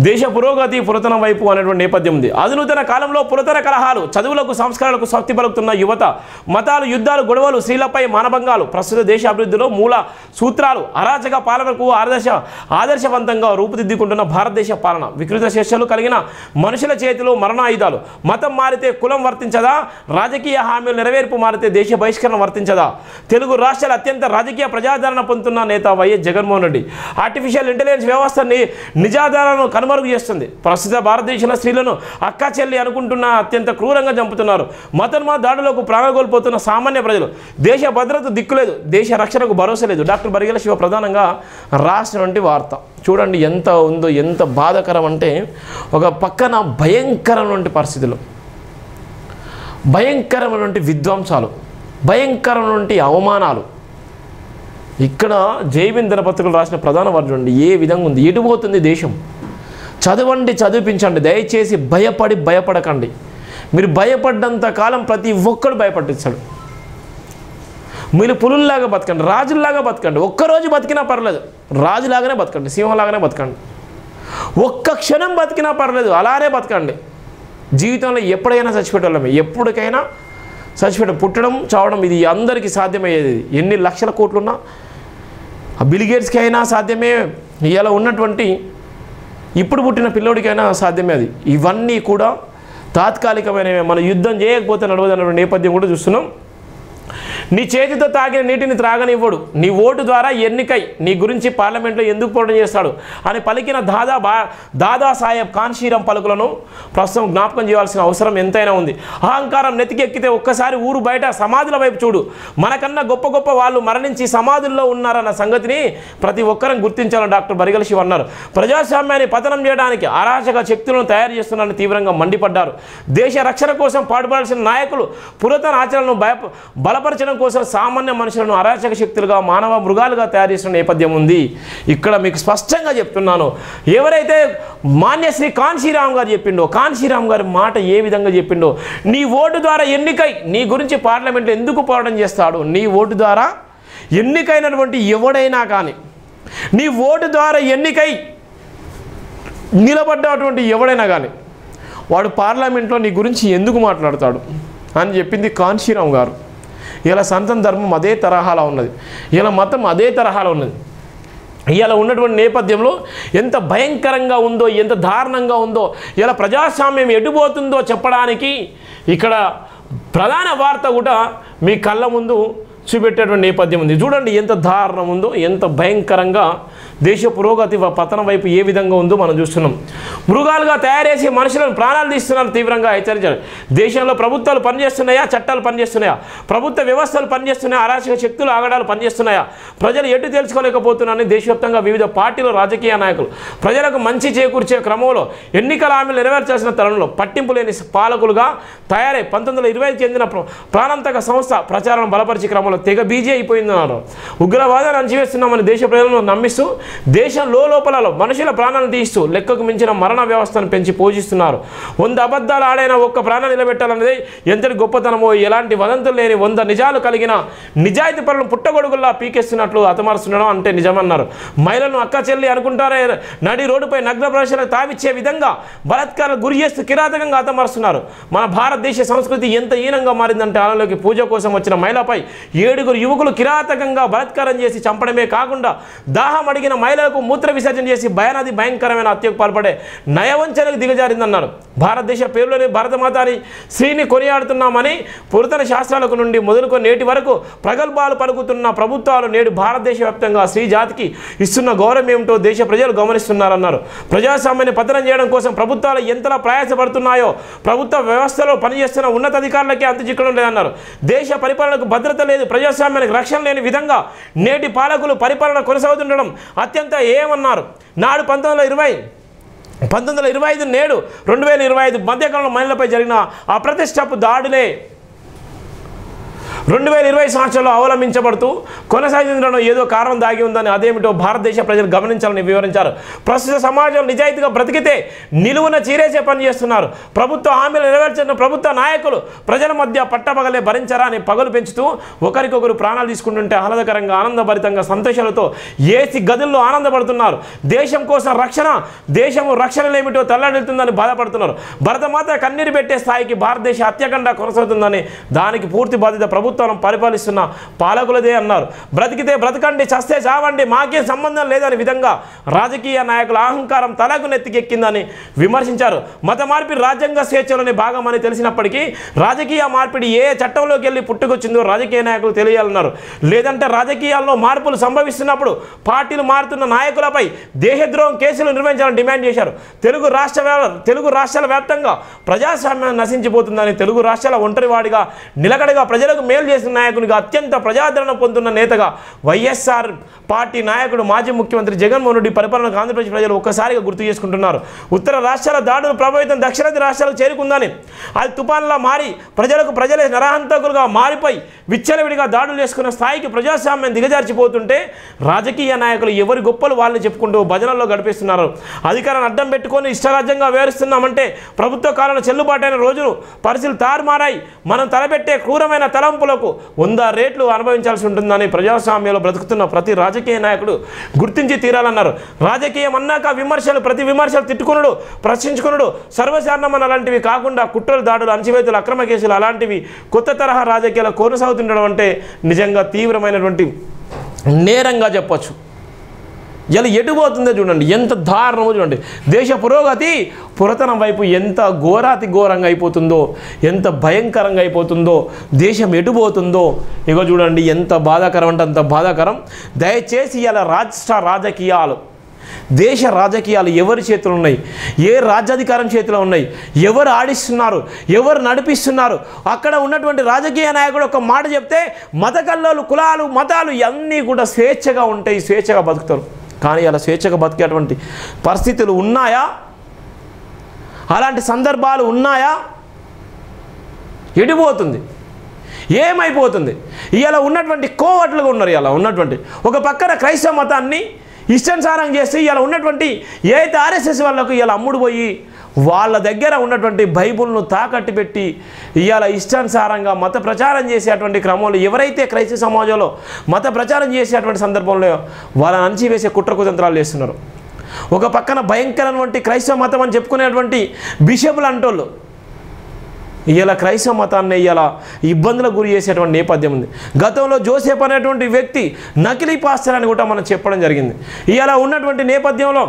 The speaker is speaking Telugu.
దేశ పురోగతి పురాతన వైపు అనేటువంటి నేపథ్యం ఉంది. అధునూతన కాలంలో పురాతన కలహాలు, చదువులకు సంస్కారాలకు శక్తి పలుకుతున్న యువత, మతాలు, యుద్ధాలు, గొడవలు, స్త్రీలపై మానభంగాలు, ప్రస్తుత దేశ అభివృద్ధిలో మూల సూత్రాలు, అరాచక పాలనకు ఆదర్శవంతంగా రూపుదిద్దుకుంటున్న భారతదేశ పాలన, వికృత శిక్షలు కలిగిన మనుషుల చేతిలో మరణాయుధాలు, మతం మారితే కులం వర్తించదా, రాజకీయ హామీలు నెరవేర్పు మారితే దేశ బహిష్కరణ వర్తించదా, తెలుగు రాష్ట్రాల అత్యంత రాజకీయ ప్రజాదరణ పొందుతున్న నేత YS Jaganmohan Reddy artificial intelligence వ్యవస్థని నిజాధారణను కనుమరుగు చేస్తుంది. ప్రస్తుత భారతదేశంలో స్త్రీలను అక్క చెల్లి అనుకుంటున్న అత్యంత క్రూరంగా చంపుతున్నారు. మతోన్మాద దాడులకు ప్రాణాలు కోల్పోతున్న సామాన్య ప్రజలు, దేశ భద్రత దిక్కులేదు, దేశ రక్షణకు భరోసా లేదు. డాక్టర్ బరిగెల శివ ప్రధానంగా రాసినటువంటి వార్త చూడండి ఎంత ఉందో, ఎంత బాధాకరం అంటే ఒక పక్కన భయంకరమైనటువంటి పరిస్థితులు, భయంకరమైనటువంటి విధ్వంసాలు, భయంకరమైనటువంటి అవమానాలు. ఇక్కడ జైవిన్ దినపత్రికలు రాసిన ప్రధాన వార్త చూడండి ఏ విధంగా ఉంది, ఎటుపోతుంది దేశం. చదవండి, చదివించండి, దయచేసి భయపడకండి. మీరు భయపడ్డంత కాలం ప్రతి ఒక్కడు భయపట్టించాడు. మీరు పులుల్లాగా బతకండి, రాజుల్లాగా బతకండి. ఒక్కరోజు బతికినా పర్లేదు, రాజులాగానే బతకండి, సింహంలాగానే బతకండి. ఒక్క క్షణం బతికినా పర్లేదు, అలానే బతకండి. జీవితంలో ఎప్పుడైనా చచ్చిపెట్టాలమే, ఎప్పటికైనా పుట్టడం చావడం ఇది అందరికీ సాధ్యమయ్యేది. ఎన్ని లక్షల కోట్లున్నా బిల్ గేట్స్కి అయినా సాధ్యమే, ఇలా ఉన్నటువంటి ఇప్పుడు పుట్టిన పిల్లోడికైనా సాధ్యమే. అది ఇవన్నీ కూడా తాత్కాలికమైనవి. మనం యుద్ధం చేయకపోతే నడవదన్న నేపథ్యం కూడా చూస్తున్నాం. నీ చేతితో తాగిన నీటిని త్రాగనివ్వడు, నీ ఓటు ద్వారా ఎన్నికై నీ గురించి పార్లమెంట్లో ఎందుకు పోరాటం చేస్తాడు అని పలికిన దాదాసాహెబ్ కాన్షీరాం పలుకులను ప్రస్తుతం జ్ఞాపకం చేయాల్సిన అవసరం ఎంతైనా ఉంది. అహంకారం నెత్తికెక్కితే ఒక్కసారి ఊరు బయట సమాధుల వైపు చూడు. మనకన్నా గొప్ప గొప్ప వాళ్ళు మరణించి సమాధుల్లో ఉన్నారన్న సంగతిని ప్రతి ఒక్కరం గుర్తించాలని డాక్టర్ బరిగెల శివ అన్నారు. ప్రజాస్వామ్యాన్ని పతనం చేయడానికి అరాచక శక్తులను తయారు చేస్తున్నారని తీవ్రంగా మండిపడ్డారు. దేశ రక్షణ కోసం పాటుపడాల్సిన నాయకులు పురాతన ఆచరణను బలపరచడం కోసం సామాన్య మనుషులను అరాచక శక్తులుగా, మానవ మృగాలుగా తయారు చేసిన నేపథ్యం ఉంది. ఇక్కడ మీకు స్పష్టంగా చెప్తున్నాను. ఎవరైతే మాన్యశ్రీ కాన్షీరాం గారు చెప్పిండో, కాన్షీరాం గారి మాట ఏ విధంగా చెప్పిండో, నీ ఓటు ద్వారా ఎన్నికై నీ గురించి పార్లమెంట్లో ఎందుకు పోరాటం చేస్తాడు, నీ ఓటు ద్వారా ఎన్నికైనటువంటి ఎవడైనా కానీ, నీ ఓటు ద్వారా ఎన్నికై నిలబడ్డటువంటి ఎవడైనా కానీ వాడు పార్లమెంట్లో నీ గురించి ఎందుకు మాట్లాడతాడు అని చెప్పింది కాన్షీరాం గారు. ఇలా సనాతన ధర్మం అదే తరహాలో ఉన్నది, ఇలా మతం అదే తరహాలో ఉన్నది. ఇలా ఉన్నటువంటి నేపథ్యంలో ఎంత భయంకరంగా ఉందో, ఎంత దారుణంగా ఉందో, ఇలా ప్రజాస్వామ్యం ఎటుపోతుందో చెప్పడానికి ఇక్కడ ప్రధాన వార్త కూడా మీ కళ్ళ ముందు చూపెట్టేటువంటి నేపథ్యం ఉంది. చూడండి ఎంత దారుణం ఉందో, ఎంత భయంకరంగా దేశ పురోగతి పతనం వైపు ఏ విధంగా ఉందో మనం చూస్తున్నాం. మృగాలుగా తయారేసి మనుషులను ప్రాణాలు తీస్తున్నారు తీవ్రంగా హెచ్చరించారు. దేశంలో ప్రభుత్వాలు పనిచేస్తున్నాయా, చట్టాలు పనిచేస్తున్నాయా, ప్రభుత్వ వ్యవస్థలు పనిచేస్తున్నాయా, అరాచక శక్తులు ఆగడాలు పనిచేస్తున్నాయా, ప్రజలు ఎటు తెలుసుకోలేకపోతున్నారని దేశవ్యాప్తంగా వివిధ పార్టీలు, రాజకీయ నాయకులు ప్రజలకు మంచి చేకూర్చే క్రమంలో ఎన్నికల హామీలు నెరవేర్చాల్సిన తరుణంలో పట్టింపు లేని పాలకులుగా తయారై 1920 చెందిన ప్రాణాంతక సంస్థ ప్రచారం బలపరిచే క్రమంలో తెగ బీజీ అయిపోయిందన్నారు. ఉగ్రవాదాన్ని అణచివేస్తున్నామని దేశ ప్రజలను నమ్మిస్తూ దేశం లోపల మనుషుల ప్రాణాలను తీస్తూ లెక్కకు మించిన మరణ వ్యవస్థను పెంచి పోషిస్తున్నారు. 100 అబద్ధాలు ఆడైనా ఒక్క ప్రాణాన్ని నిలబెట్టాలన్నది ఎంతటి గొప్పతనమో, ఎలాంటి వదంతులు లేని 100 నిజాలు కలిగిన నిజాయితీ పరులను పుట్టగొడుగుల్లా పీకేస్తున్నట్లు అతమారుస్తుండడం అంటే నిజమన్నారు. మహిళలను అక్క చెల్లి అనుకుంటారే నడి రోడ్డుపై నగ్న ప్రదర్శనకు తావిచ్చే విధంగా బలాత్కారాలకు గురి చేస్తూ కిరాతకంగా హతమారుస్తున్నారు. మన భారతదేశ సంస్కృతి ఎంత హీనంగా మారిందంటే ఆలయంలోకి పూజ కోసం వచ్చిన మహిళపై 7 యువకులు కిరాతకంగా బలాత్కారం చేసి చంపడమే కాకుండా దాహం అడిగిన మహిళలకు మూత్ర విసర్జన చేసి భయంకరమైన హత్యకు పాల్పడే నయవంచనకు దిగజారిందన్నారు. భారతదేశ పేరులోని భారతమాతని స్త్రీని కొనియాడుతున్నామని పురాతన శాస్త్రాలకు నుండి మొదలుకొని నేటి వరకు ప్రగల్భాలు పలుకుతున్న ప్రభుత్వాలు నేడు భారతదేశ వ్యాప్తంగా స్త్రీ జాతికి ఇస్తున్న గౌరవం ఏమిటో దేశ ప్రజలు గమనిస్తున్నారన్నారు. ప్రజాస్వామ్యాన్ని పతనం చేయడం కోసం ప్రభుత్వాలు ఎంతలా ప్రయాసపడుతున్నాయో ప్రభుత్వ వ్యవస్థలో పనిచేస్తున్న ఉన్నతాధికారులకే అంతు చిక్కడం లేదన్నారు. దేశ పరిపాలనకు భద్రత లేదు, ప్రజాస్వామ్యానికి రక్షణ లేని విధంగా నేటి పాలకులు పరిపాలన కొనసాగుతుండడం అత్యంత ఏమన్నారు. నాడు 1925 నేడు 2025 మధ్యకాలంలో మహిళలపై జరిగిన అప్రతిష్టపు దాడులే 2020 సంవత్సరంలో అవలంబించబడుతూ కొనసాగించడంలో ఏదో కారణం దాగి ఉందని, అదేమిటో భారతదేశ ప్రజలు గమనించాలని వివరించారు. ప్రస్తుత సమాజం నిజాయితీగా బ్రతికితే నిలువున చీరేసే పని చేస్తున్నారు. ప్రభుత్వ హామీలు నెరవేర్చిన ప్రభుత్వ నాయకులు ప్రజల మధ్య పట్టపగలే భరించారా అని పగలు పెంచుతూ ఒకరికొకరు ప్రాణాలు తీసుకుంటుంటే ఆహ్లాదకరంగా ఆనందభరితంగా సంతోషాలతో ఏసీ గదుల్లో ఆనందపడుతున్నారు. దేశం కోసం దేశము రక్షణలేమిటో తల్లడిల్తుందని బాధపడుతున్నారు. భరతమాత కన్నీరు పెట్టే స్థాయికి భారతదేశ హత్యాకాండ కొనసాగుతుందని, దానికి పూర్తి బాధ్యత ప్రభుత్వం పరిపాలిస్తున్న పాలకులదే అన్నారు. బ్రతికితే బ్రతకండి, చస్తే చావండి, మాకేం సంబంధం లేదని విధంగా రాజకీయ నాయకుల అహంకారం తలకు నెత్తికెక్కిందని విమర్శించారు. మత మార్పిడి రాజ్యాంగ స్వేచ్ఛలోని భాగమని తెలిసినప్పటికీ రాజకీయ మార్పిడి ఏ చట్టంలోకి వెళ్ళి పుట్టుకొచ్చిందో రాజకీయ నాయకులు తెలియాలన్నారు. లేదంటే రాజకీయాల్లో మార్పులు సంభవిస్తున్నప్పుడు పార్టీలు మారుతున్న నాయకులపై దేశద్రోహం కేసులు నిర్వహించాలని డిమాండ్ చేశారు. తెలుగు రాష్ట్రాల వ్యాప్తంగా ప్రజాస్వామ్యం నశించిపోతుందని, తెలుగు రాష్ట్రాల ఒంటరివాడిగా నిలకడగా ప్రజలకు మేలు చేసిన నాయకునిగా అత్యంత ప్రజాదరణ పొందుతున్న నేతగా వైఎస్ఆర్ పార్టీ నాయకుడు మాజీ ముఖ్యమంత్రి జగన్మోహన్ రెడ్డి పరిపాలనకు ఆంధ్రప్రదేశ్ ప్రజలు ఒక్కసారిగా గుర్తు చేసుకుంటున్నారు. ఉత్తర రాష్ట్రాల దాడుల ప్రభావితం దక్షిణాది రాష్ట్రాలకు చేరుకుందని, అది తుపాన్లా మారి ప్రజలే నరహంతకులుగా మారిపోయి విచ్చలవిడిగా దాడులు చేసుకున్న స్థాయికి ప్రజాస్వామ్యం దిగజార్చిపోతుంటే రాజకీయ నాయకులు ఎవరి గొప్పలు వాళ్ళని చెప్పుకుంటూ భజనల్లో గడిపిస్తున్నారు. అధికారాన్ని అడ్డం పెట్టుకొని ఇష్టరాజ్యంగా వ్యవహరిస్తున్నామంటే ప్రభుత్వ కాలంలో చెల్లుబాటైన రోజులు పరిస్థితులు తారుమారాయి. మనం తలపెట్టే క్రూరమైన తలంపులకు 100 రేట్లు అనుభవించాల్సి ఉంటుందని ప్రజాస్వామ్యంలో బ్రతుకుతున్న ప్రతి రాజకీయ నాయకుడు గుర్తించి తీరాలన్నారు. రాజకీయం అన్నాక ప్రతి విమర్శలు తిట్టుకునుడు, ప్రశ్నించుకునుడు సర్వసాధారణం అలాంటివి కాకుండా కుట్రలు, దాడులు, అణచివేతలు, అక్రమ కేసులు అలాంటివి కొత్త తరహా రాజకీయాలు కొనసాగుతుండడం అంటే నిజంగా తీవ్రమైనటువంటి నేరంగా చెప్పచ్చు. ఇలా ఎటుపోతుందో చూడండి, ఎంత దారుణమో చూడండి. దేశ పురోగతి పురాతనం వైపు ఎంత ఘోరాతి ఘోరంగా అయిపోతుందో, ఎంత భయంకరంగా అయిపోతుందో, దేశం ఎటుపోతుందో ఇగో చూడండి. ఎంత బాధాకరం అంటే అంత బాధాకరం. దయచేసి ఇలా దేశ రాజకీయాలు ఎవరి చేతిలో ఉన్నాయి, ఏ రాజ్యాధికారం చేతిలో ఉన్నాయి, ఎవరు ఆడిస్తున్నారు, ఎవరు నడిపిస్తున్నారు, అక్కడ ఉన్నటువంటి రాజకీయ నాయకుడు ఒక మాట చెప్తే మత కల్లోలు, కులాలు, మతాలు ఇవన్నీ కూడా స్వేచ్ఛగా ఉంటాయి, స్వేచ్ఛగా బతుకుతారు. కానీ అలా స్వేచ్ఛగా బతికేటువంటి పరిస్థితులు ఉన్నాయా? అలాంటి సందర్భాలు ఉన్నాయా? ఎడిపోతుంది, ఏమైపోతుంది? ఇలా ఉన్నటువంటి కోవట్లుగా ఉన్నారు. ఇలా ఉన్నటువంటి ఒక పక్కన క్రైస్తవ మతాన్ని ఇష్టానుసారం చేసి ఇలా ఉన్నటువంటి ఏదైతే ఆర్ఎస్ఎస్ వాళ్ళకు ఇలా అమ్ముడు పోయి వాళ్ళ దగ్గర ఉన్నటువంటి బైబుల్ను తాకట్టు పెట్టి ఇవాళ ఇష్టానుసారంగా మత ప్రచారం చేసేటువంటి క్రమంలో ఎవరైతే క్రైస్తవ సమాజంలో మత ప్రచారం చేసేటువంటి సందర్భంలో వాళ్ళని అణచివేసే కుట్ర కుతంత్రాలు చేస్తున్నారు. ఒక పక్కన భయంకరమైనటువంటి క్రైస్తవ మతం అని చెప్పుకునేటువంటి బిషపులు అంటోళ్ళు ఇలా క్రైస్తవ మతాన్ని ఇలా ఇబ్బందులకు గురి చేసేటువంటి నేపథ్యం ఉంది. గతంలో జోసెఫ్ అనేటువంటి వ్యక్తి నకిలీ పాస్టర్ అని కూడా మనం చెప్పడం జరిగింది. ఇలా ఉన్నటువంటి నేపథ్యంలో